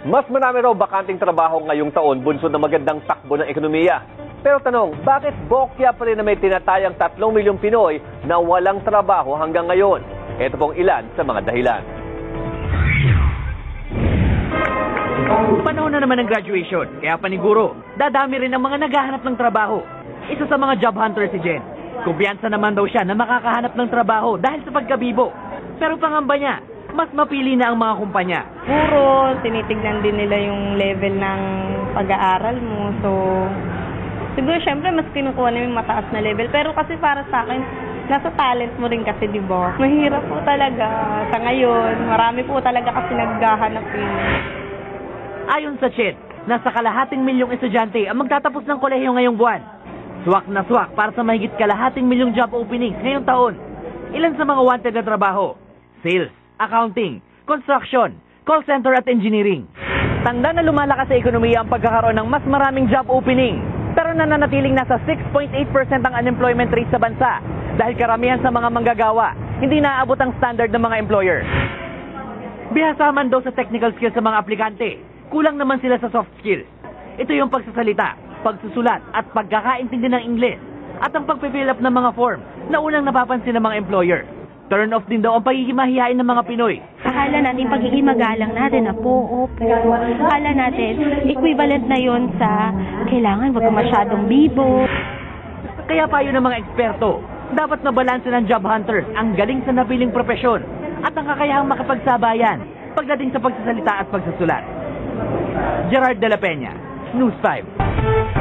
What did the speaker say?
Mas marami raw bakanting trabaho ngayong taon bunsod ng magandang takbo ng ekonomiya. Pero tanong, bakit bokya pa rin na may tinatayang 3 milyong Pinoy na walang trabaho hanggang ngayon? Ito pong ilan sa mga dahilan. Panahon na naman ng graduation, kaya paniguro, dadami rin ang mga naghahanap ng trabaho. Isa sa mga job hunter si Jen. Kumpiyansa naman daw siya na makakahanap ng trabaho dahil sa pagkabibo. Pero pangamba niya, mas mapili na ang mga kumpanya. Puro tinitignan din nila yung level ng pag-aaral mo. So, siguro syempre mas kinukuha na yung mataas na level. Pero kasi para sa akin, nasa talent mo rin kasi, di ba? Mahirap po talaga sa ngayon. Marami po talaga kasi naghahanap eh. Ayon sa Chet, nasa kalahating milyong estudyante ang magtatapos ng kolehiyo ngayong buwan. Swak na swak para sa mahigit kalahating milyong job openings ngayong taon. Ilan sa mga wanted na trabaho? Sales, accounting, construction, call center at engineering. Tanda na lumalakas sa ekonomiya ang pagkakaroon ng mas maraming job opening. Pero nananatiling nasa 6.8% ang unemployment rate sa bansa dahil karamihan sa mga manggagawa hindi naaabot ang standard ng mga employer. Bihasa man daw sa technical skills sa mga aplikante, kulang naman sila sa soft skills. Ito yung pagsasalita, pagsusulat at pagkakaintindi ng Ingles at ang pagpifill up ng mga form na unang napapansin ng mga employer. Turn off din daw ang pagiging mahihain ng mga Pinoy. Akala natin pagiging magalang natin na po, opo. Akala natin equivalent na yon sa kailangan wag ka masyadong bibo. Kaya payo ng mga eksperto, dapat na balanse ng job hunters ang galing sa napiling propesyon at ang kakayahang makapagsabayan pagdating sa pagsasalita at pagsusulat. Gerard de la Peña, News 5.